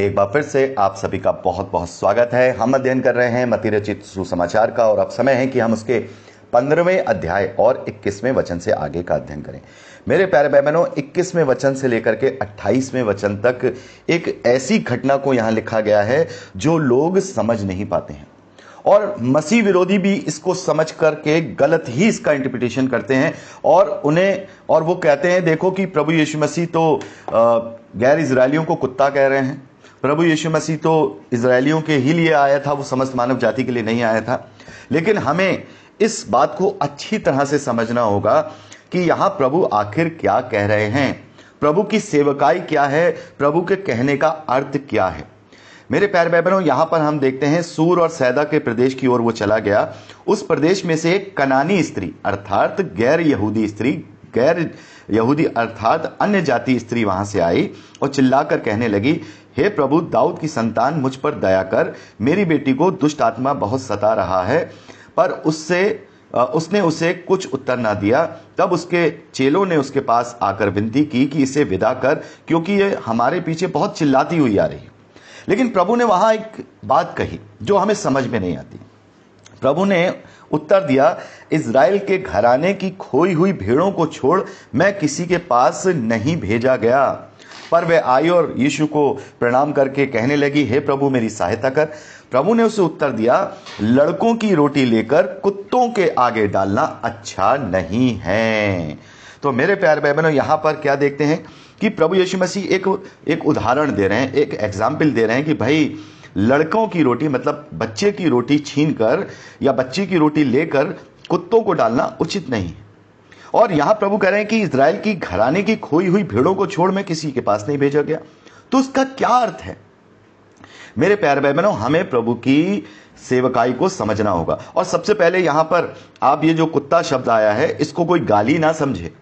एक बार फिर से आप सभी का बहुत बहुत स्वागत है। हम अध्ययन कर रहे हैं मती रचित सुसमाचार का और अब समय है कि हम उसके 15वें अध्याय और 21वें वचन से आगे का अध्ययन करें। मेरे प्यारे भाई बहनों, 21वें वचन से लेकर के 28वें वचन तक एक ऐसी घटना को यहाँ लिखा गया है जो लोग समझ नहीं पाते हैं और मसीह विरोधी भी इसको समझ करके गलत ही इसका इंटरप्रिटेशन करते हैं और वो कहते हैं देखो कि प्रभु यीशु मसीह तो गैर इजरायलियों को कुत्ता कह रहे हैं, प्रभु यीशु मसीह तो इजरायलियों के ही लिए आया था, वो समस्त मानव जाति के लिए नहीं आया था। लेकिन हमें इस बात को अच्छी तरह से समझना होगा कि यहाँ प्रभु आखिर क्या कह रहे हैं, प्रभु की सेवकाई क्या है, प्रभु के कहने का अर्थ क्या है। मेरे प्यारे भाई बहनों, यहां पर हम देखते हैं सूर और सैदा के प्रदेश की ओर वो चला गया। उस प्रदेश में से एक कनानी स्त्री अर्थात गैर यहूदी स्त्री, गैर यहूदी अर्थात अन्य जाति स्त्री वहां से आई और चिल्लाकर कहने लगी, हे प्रभु, दाऊद की संतान, मुझ पर दया कर, मेरी बेटी को दुष्ट आत्मा बहुत सता रहा है। पर उसने उसे कुछ उत्तर ना दिया। तब उसके चेलों ने उसके पास आकर विनती की कि इसे विदा कर, क्योंकि ये हमारे पीछे बहुत चिल्लाती हुई आ रही है। लेकिन प्रभु ने वहां एक बात कही जो हमें समझ में नहीं आती। प्रभु ने उत्तर दिया, इज़राइल के घराने की खोई हुई भेड़ों को छोड़ मैं किसी के पास नहीं भेजा गया। पर वह आई और यीशु को प्रणाम करके कहने लगी, हे प्रभु, मेरी सहायता कर। प्रभु ने उसे उत्तर दिया, लड़कों की रोटी लेकर कुत्तों के आगे डालना अच्छा नहीं है। तो मेरे प्यारे भाई बहनों, यहां पर क्या देखते हैं कि प्रभु यीशु मसीह एक उदाहरण दे रहे हैं, एक एग्जाम्पल दे रहे हैं कि भाई लड़कों की रोटी मतलब बच्चे की रोटी छीनकर या बच्चे की रोटी लेकर कुत्तों को डालना उचित नहीं है। और यहां प्रभु कह रहे हैं कि इज़राइल की घराने की खोई हुई भेड़ों को छोड़ मैं किसी के पास नहीं भेजा गया। तो उसका क्या अर्थ है? मेरे प्यारे भाई बहनों, हमें प्रभु की सेवकाई को समझना होगा। और सबसे पहले यहां पर आप ये जो कुत्ता शब्द आया है इसको कोई गाली ना समझे।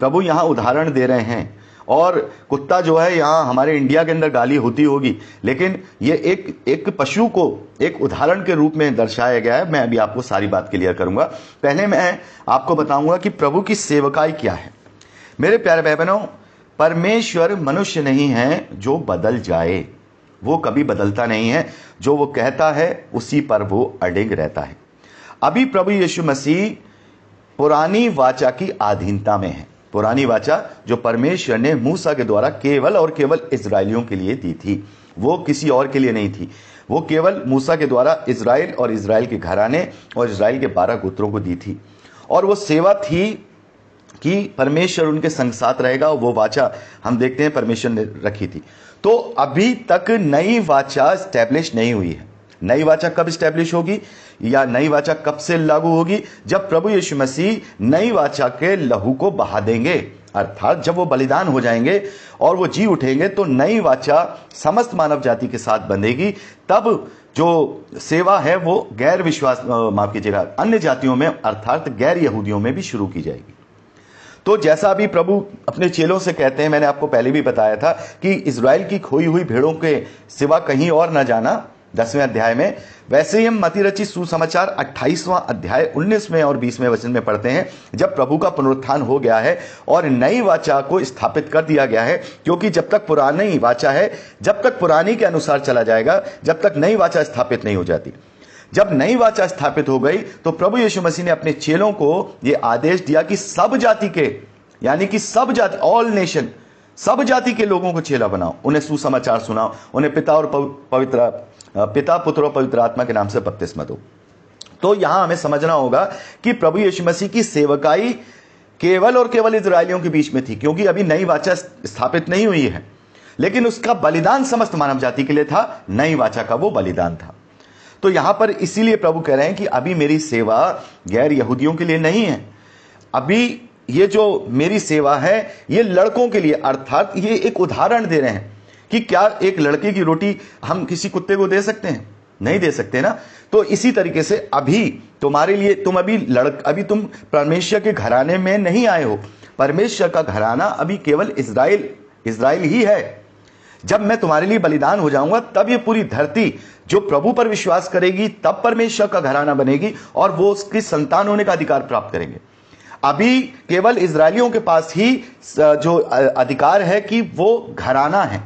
प्रभु यहां उदाहरण दे रहे हैं और कुत्ता जो है यहाँ हमारे इंडिया के अंदर गाली होती होगी, लेकिन ये एक पशु को एक उदाहरण के रूप में दर्शाया गया है। मैं अभी आपको सारी बात क्लियर करूंगा। पहले मैं आपको बताऊंगा कि प्रभु की सेवकाई क्या है। मेरे प्यारे भाई बहनों, परमेश्वर मनुष्य नहीं है जो बदल जाए, वो कभी बदलता नहीं है। जो वो कहता है उसी पर वो अडिग रहता है। अभी प्रभु यीशु मसीह पुरानी वाचा की अधीनता में है। पुरानी वाचा जो परमेश्वर ने मूसा के द्वारा केवल और केवल इजरायलियों के लिए दी थी, वो किसी और के लिए नहीं थी। वो केवल मूसा के द्वारा इजराइल और इजराइल के घराने और इजराइल के 12 गोत्रों को दी थी। और वो सेवा थी कि परमेश्वर उनके संग साथ रहेगा। वो वाचा हम देखते हैं परमेश्वर ने रखी थी। तो अभी तक नई वाचा स्टैब्लिश नहीं हुई है। नई वाचा कब स्टैब्लिश होगी या नई वाचा कब से लागू होगी? जब प्रभु यीशु मसीह नई वाचा के लहू को बहा देंगे, अर्थात जब वो बलिदान हो जाएंगे और वो जी उठेंगे तो नई वाचा समस्त मानव जाति के साथ बंधेगी। तब जो सेवा है वो गैर विश्वास माफ कीजिएगा अन्य जातियों में अर्थात गैर यहूदियों में भी शुरू की जाएगी। तो जैसा अभी प्रभु अपने चेलों से कहते हैं, मैंने आपको पहले भी बताया था कि इज़राइल की खोई हुई भेड़ों के सिवा कहीं और न जाना 10वें अध्याय में, वैसे ही हम मती रचित सुसमाचार 28वां अध्याय 19वें और 20वें वचन में पढ़ते हैं, जब प्रभु का पुनरुत्थान हो गया है और नई वाचा को स्थापित कर दिया गया है। क्योंकि जब तक पुरानी वाचा है, जब तक पुरानी के अनुसार चला जाएगा, जब तक नई वाचा स्थापित नहीं हो जाती। जब नई वाचा स्थापित हो गई तो प्रभु यीशु मसीह ने अपने चेलों को यह आदेश दिया कि सब जाति के, यानी कि सब जाति, ऑल नेशन, सब जाति के लोगों को चेला बनाओ, उन्हें सुसमाचार सुनाओ, उन्हें पिता पुत्र और पवित्र आत्मा के नाम से बपतिस्मा दो। तो यहां हमें समझना होगा कि प्रभु यीशु मसीह की सेवकाई केवल और केवल इजरायलियों के बीच में थी, क्योंकि अभी नई वाचा स्थापित नहीं हुई है। लेकिन उसका बलिदान समस्त मानव जाति के लिए था, नई वाचा का वो बलिदान था। तो यहां पर इसीलिए प्रभु कह रहे हैं कि अभी मेरी सेवा गैर यहूदियों के लिए नहीं है। अभी ये जो मेरी सेवा है ये लड़कों के लिए, अर्थात ये एक उदाहरण दे रहे हैं कि क्या एक लड़के की रोटी हम किसी कुत्ते को दे सकते हैं? नहीं दे सकते ना। तो इसी तरीके से अभी तुम्हारे लिए, अभी तुम परमेश्वर के घराने में नहीं आए हो। परमेश्वर का घराना अभी केवल इज़राइल ही है। जब मैं तुम्हारे लिए बलिदान हो जाऊंगा तब ये पूरी धरती जो प्रभु पर विश्वास करेगी तब परमेश्वर का घराना बनेगी और वो उसकी संतान होने का अधिकार प्राप्त करेंगे। अभी केवल इजरायलियों के पास ही जो अधिकार है कि वो घराना है,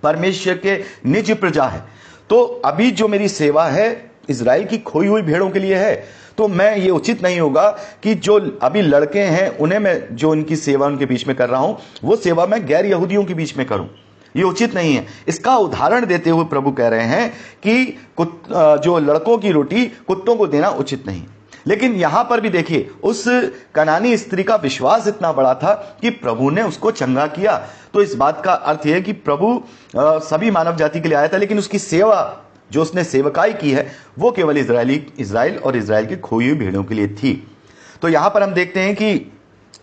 परमेश्वर के निज प्रजा है। तो अभी जो मेरी सेवा है इजराइल की खोई हुई भेड़ों के लिए है, तो मैं ये उचित नहीं होगा कि जो अभी लड़के हैं उन्हें मैं जो उनकी सेवा उनके बीच में कर रहा हूं वो सेवा मैं गैर यहूदियों के बीच में करूं, ये उचित नहीं है। इसका उदाहरण देते हुए प्रभु कह रहे हैं कि जो लड़कों की रोटी कुत्तों को देना उचित नहीं। लेकिन यहां पर भी देखिए, उस कनानी स्त्री का विश्वास इतना बड़ा था कि प्रभु ने उसको चंगा किया। तो इस बात का अर्थ यह कि प्रभु सभी मानव जाति के लिए आया था, लेकिन उसकी सेवा जो उसने सेवकाई की है वो केवल इजराइल और इजराइल की खोई हुई भेड़ों के लिए थी। तो यहां पर हम देखते हैं कि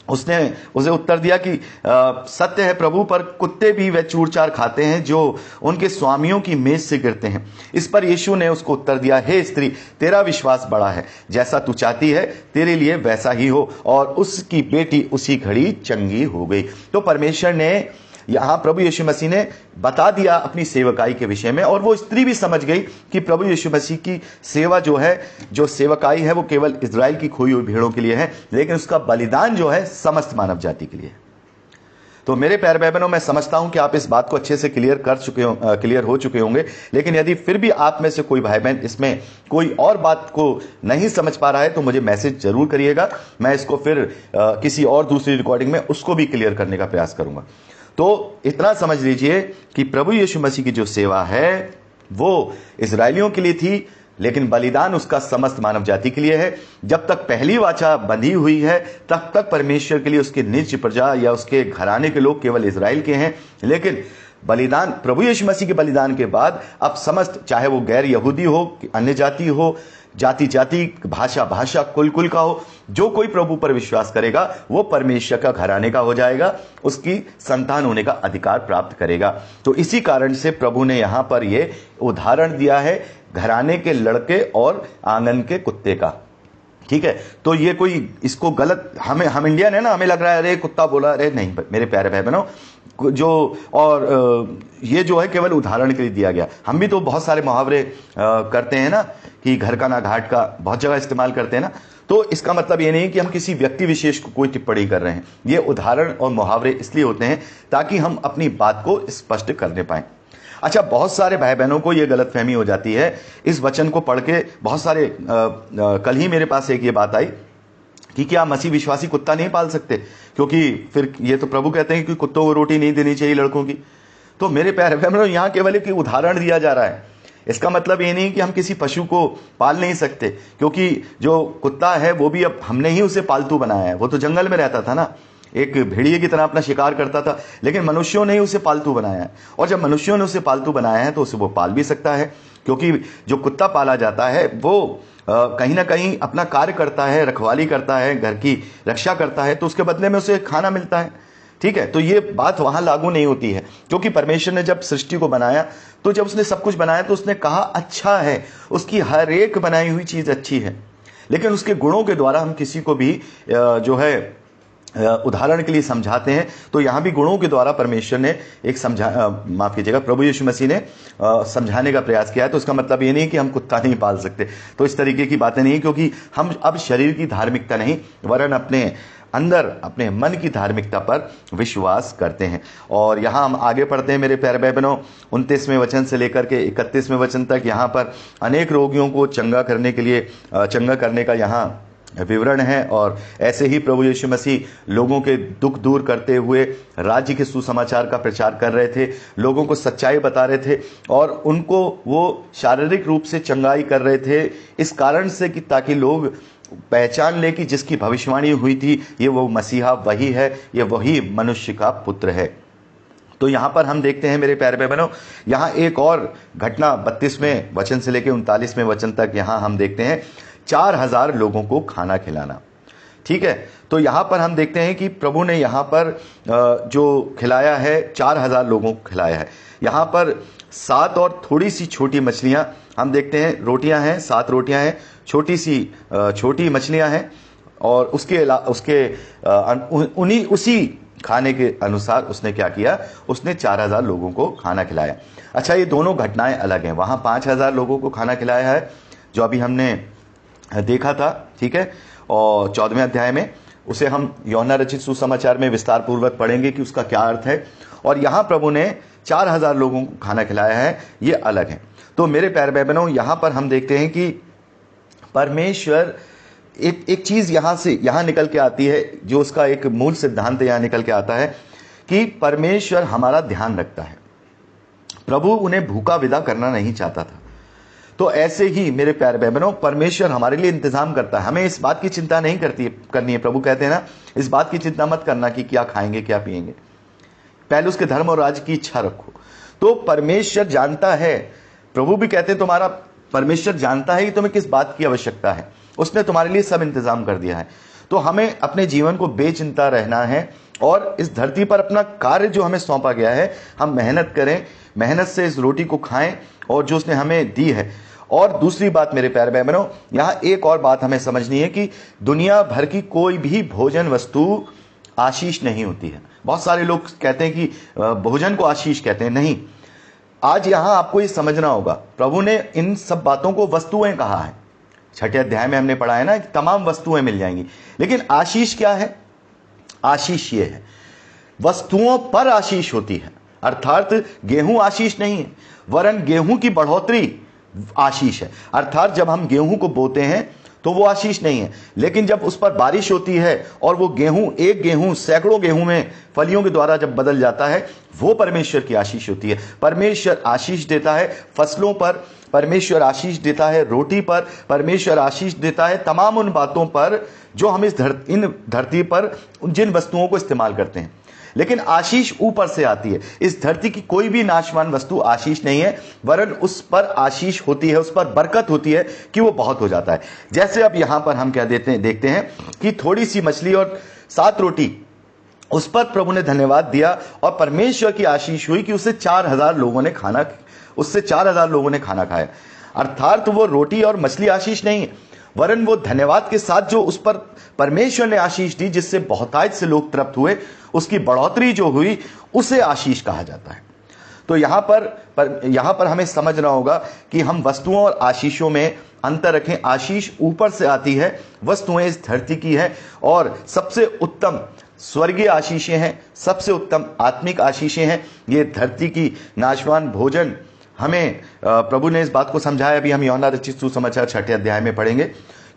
उसने उसे उत्तर दिया कि सत्य है प्रभु, पर कुत्ते भी वे चूर-चार खाते हैं जो उनके स्वामियों की मेज से गिरते हैं। इस पर यीशु ने उसको उत्तर दिया, हे स्त्री, तेरा विश्वास बड़ा है, जैसा तू चाहती है तेरे लिए वैसा ही हो। और उसकी बेटी उसी घड़ी चंगी हो गई। तो परमेश्वर ने यहां प्रभु यीशु मसीह ने बता दिया अपनी सेवकाई के विषय में, और वो स्त्री भी समझ गई कि प्रभु यीशु मसीह की सेवा जो है, जो सेवकाई है, वो केवल इजराइल की खोई हुई भेड़ों के लिए है, लेकिन उसका बलिदान जो है समस्त मानव जाति के लिए है। तो मेरे प्यारे भाई बहनों, मैं समझता हूं कि आप इस बात को अच्छे से क्लियर हो चुके होंगे। लेकिन यदि फिर भी आप में से कोई भाई बहन इसमें कोई और बात को नहीं समझ पा रहा है तो मुझे मैसेज जरूर करिएगा, मैं इसको फिर किसी और दूसरी रिकॉर्डिंग में उसको भी क्लियर करने का प्रयास करूंगा। तो इतना समझ लीजिए कि प्रभु यीशु मसीह की जो सेवा है वो इजराइलियों के लिए थी, लेकिन बलिदान उसका समस्त मानव जाति के लिए है। जब तक पहली वाचा बंधी हुई है तब तक परमेश्वर के लिए उसके निज प्रजा या उसके घराने के लोग केवल इजराइल के हैं। लेकिन बलिदान, प्रभु यीशु मसीह के बलिदान के बाद अब समस्त, चाहे वो गैर यहूदी हो, अन्य जाति हो, जाति जाति, भाषा भाषा, कुल कुल का हो, जो कोई प्रभु पर विश्वास करेगा वो परमेश्वर का घराने का हो जाएगा, उसकी संतान होने का अधिकार प्राप्त करेगा। तो इसी कारण से प्रभु ने यहां पर ये उदाहरण दिया है घराने के लड़के और आंगन के कुत्ते का। ठीक है, तो ये कोई इसको गलत, हम इंडियन है ना, हमें लग रहा है अरे कुत्ता बोला, अरे नहीं मेरे प्यारे भाई बहनों, जो और ये जो है केवल उदाहरण के लिए दिया गया। हम भी तो बहुत सारे मुहावरे करते हैं ना, कि घर का ना घाट का, बहुत जगह इस्तेमाल करते हैं ना। तो इसका मतलब ये नहीं कि हम किसी व्यक्ति विशेष को कोई टिप्पणी कर रहे हैं। ये उदाहरण और मुहावरे इसलिए होते हैं ताकि हम अपनी बात को स्पष्ट करने पाएं। अच्छा, बहुत सारे भाई बहनों को ये गलतफहमी हो जाती है इस वचन को पढ़ के। बहुत सारे कल ही मेरे पास एक ये बात आई कि क्या मसीह विश्वासी कुत्ता नहीं पाल सकते, क्योंकि फिर ये तो प्रभु कहते हैं कि कुत्तों को रोटी नहीं देनी चाहिए लड़कों की। तो मेरे प्यारे भाई बहनों, यहाँ केवल एक उदाहरण दिया जा रहा है। इसका मतलब ये नहीं कि हम किसी पशु को पाल नहीं सकते, क्योंकि जो कुत्ता है वो भी अब हमने ही उसे पालतू बनाया है। वो तो जंगल में रहता था ना, एक भेड़िए की तरह अपना शिकार करता था, लेकिन मनुष्यों ने ही उसे पालतू बनाया है। और जब मनुष्यों ने उसे पालतू बनाया है तो उसे वो पाल भी सकता है, क्योंकि जो कुत्ता पाला जाता है वो कहीं ना कहीं अपना कार्य करता है, रखवाली करता है, घर की रक्षा करता है, तो उसके बदले में उसे खाना मिलता है। ठीक है, तो ये बात वहां लागू नहीं होती है, क्योंकि परमेश्वर ने जब सृष्टि को बनाया, तो जब उसने सब कुछ बनाया तो उसने कहा अच्छा है, उसकी हर एक बनाई हुई चीज अच्छी है। लेकिन उसके गुणों के द्वारा हम किसी को भी जो है उदाहरण के लिए समझाते हैं, तो यहां भी गुणों के द्वारा परमेश्वर ने एक माफ कीजिएगा, प्रभु यीशु मसीह ने समझाने का प्रयास किया है। तो इसका मतलब ये नहीं कि हम कुत्ता नहीं पाल सकते, तो इस तरीके की बातें नहीं, क्योंकि हम अब शरीर की धार्मिकता नहीं वरन अपने अंदर अपने मन की धार्मिकता पर विश्वास करते हैं। और यहां हम आगे पढ़ते हैं मेरे प्यारे भाई बहनों, 29वें वचन से लेकर के 31वें वचन तक यहां पर अनेक रोगियों को चंगा करने का यहां विवरण है। और ऐसे ही प्रभु यीशु मसीह लोगों के दुख दूर करते हुए राज्य के सुसमाचार का प्रचार कर रहे थे, लोगों को सच्चाई बता रहे थे, और उनको वो शारीरिक रूप से चंगाई कर रहे थे इस कारण से कि ताकि लोग पहचान ले कि जिसकी भविष्यवाणी हुई थी ये वो मसीहा वही है, ये वही मनुष्य का पुत्र है। तो यहां पर हम देखते हैं मेरे प्यारे भाई बहनों, यहां एक और घटना 32वें वचन से लेकर 39वें वचन तक यहां हम देखते हैं 4000 लोगों को खाना खिलाना। ठीक है, तो यहां पर हम देखते हैं कि प्रभु ने यहां पर जो खिलाया है 4000 लोगों को खिलाया है। यहां पर 7 और थोड़ी सी छोटी मछलियां हम देखते हैं, रोटियां हैं, 7 रोटियां हैं, छोटी मछलियां हैं, और उसी खाने के अनुसार उसने क्या किया, उसने 4000 लोगों को खाना खिलाया। अच्छा, ये दोनों घटनाएं अलग हैं। वहां 5000 लोगों को खाना खिलाया है जो अभी हमने देखा था, ठीक है, और 14वें अध्याय में उसे हम यूहन्ना रचित सुसमाचार में विस्तार पूर्वक पढ़ेंगे कि उसका क्या अर्थ है। और यहां प्रभु ने 4000 लोगों को खाना खिलाया है, ये अलग है। तो मेरे प्यारे भाई बहनों, यहां पर हम देखते हैं कि परमेश्वर एक चीज यहां निकल के आती है, जो उसका एक मूल सिद्धांत यहां निकल के आता है कि परमेश्वर हमारा ध्यान रखता है। प्रभु उन्हें भूखा विदा करना नहीं चाहता था। तो ऐसे ही मेरे प्यारे भाई बहनों, परमेश्वर हमारे लिए इंतजाम करता है, हमें इस बात की चिंता नहीं करनी है। प्रभु कहते हैं ना, इस बात की चिंता मत करना कि क्या खाएंगे क्या पिएंगे, पहले उसके धर्म और राज्य की इच्छा रखो। तो परमेश्वर जानता है, प्रभु भी कहते हैं तुम्हारा परमेश्वर जानता है कि तुम्हें किस बात की आवश्यकता है, उसने तुम्हारे लिए सब इंतजाम कर दिया है। तो हमें अपने जीवन को बेचिंता रहना है और इस धरती पर अपना कार्य जो हमें सौंपा गया है, हम मेहनत करें, मेहनत से इस रोटी को खाएं और जो उसने हमें दी है। और दूसरी बात मेरे प्यारे भाई बहनों, यहां एक और बात हमें समझनी है कि दुनिया भर की कोई भी भोजन वस्तु आशीष नहीं होती है। बहुत सारे लोग कहते हैं कि भोजन को आशीष कहते हैं, नहीं। आज यहां आपको ये समझना होगा, प्रभु ने इन सब बातों को वस्तुएं कहा है। 6ठे अध्याय में हमने पढ़ा है ना, तमाम वस्तुएं मिल जाएंगी, लेकिन आशीष क्या है? आशीष ये है, वस्तुओं पर आशीष होती है। अर्थात गेहूं आशीष नहीं है, वरन गेहूं की बढ़ोतरी आशीष है। अर्थात जब हम गेहूं को बोते हैं तो वो आशीष नहीं है, लेकिन जब उस पर बारिश होती है और वो गेहूं, एक गेहूं सैकड़ों गेहूं में फलियों के द्वारा जब बदल जाता है, वो परमेश्वर की आशीष होती है। परमेश्वर आशीष देता है फसलों पर, परमेश्वर आशीष देता है रोटी पर, परमेश्वर आशीष देता है तमाम उन बातों पर जो हम इन धरती पर जिन वस्तुओं को इस्तेमाल करते हैं। लेकिन आशीष ऊपर से आती है। इस धरती की कोई भी नाशवान वस्तु आशीष नहीं है, वरन उस पर आशीष होती है, उस पर बरकत होती है कि वो बहुत हो जाता है। जैसे अब यहां पर हम क्या देखते हैं कि थोड़ी सी मछली और 7 रोटी, उस पर प्रभु ने धन्यवाद दिया और परमेश्वर की आशीष हुई कि उससे 4000 लोगों ने खाना खाया। अर्थात वो रोटी और मछली आशीष नहीं है, वरन वो धन्यवाद के साथ जो उस पर परमेश्वर ने आशीष दी, जिससे बहुतायत से लोग तृप्त हुए, उसकी बढ़ोतरी जो हुई, उसे आशीष कहा जाता है। तो यहां पर हमें समझना होगा कि हम वस्तुओं और आशीषों में अंतर रखें। आशीष ऊपर से आती है, वस्तुएं इस धरती की है, और सबसे उत्तम स्वर्गीय आशीषें हैं, सबसे उत्तम आत्मिक आशीषें हैं। ये धरती की नाशवान भोजन हमें प्रभु ने इस बात को समझाया। अभी हम यूहन्ना रचित सुसमाचार 6ठे अध्याय में पढ़ेंगे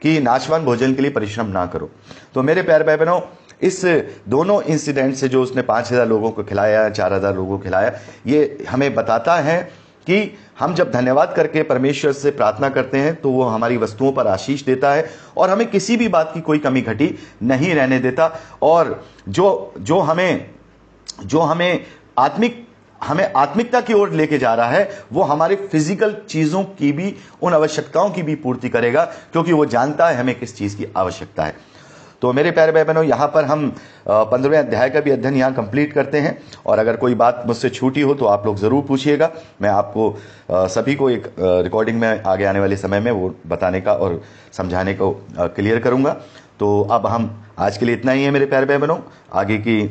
कि नाशवान भोजन के लिए परिश्रम ना करो। तो मेरे प्यारे भाई बहनों, इस दोनों इंसिडेंट से जो उसने 5000 लोगों को खिलाया, 4000 लोगों को खिलाया, ये हमें बताता है कि हम जब धन्यवाद करके परमेश्वर से प्रार्थना करते हैं तो वो हमारी वस्तुओं पर आशीष देता है और हमें किसी भी बात की कोई कमी घटी नहीं रहने देता। और जो हमें आत्मिकता की ओर लेके जा रहा है, वो हमारे फिजिकल चीजों की भी, उन आवश्यकताओं की भी पूर्ति करेगा, क्योंकि वो जानता है हमें किस चीज की आवश्यकता है। तो मेरे प्यारे भाई बहनों, यहाँ पर हम 15वें अध्याय का भी अध्ययन यहाँ कंप्लीट करते हैं। और अगर कोई बात मुझसे छूटी हो तो आप लोग ज़रूर पूछिएगा। मैं आपको सभी को एक रिकॉर्डिंग में आगे आने वाले समय में वो बताने का और समझाने को क्लियर करूँगा। तो अब हम आज के लिए इतना ही है मेरे प्यारे भाई बहनों। आगे की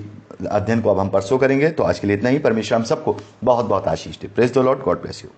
अध्ययन को अब हम परसों करेंगे। तो आज के लिए इतना ही। परमेश्वर हम सबको बहुत बहुत आशीष दे। Praise the Lord. God bless you.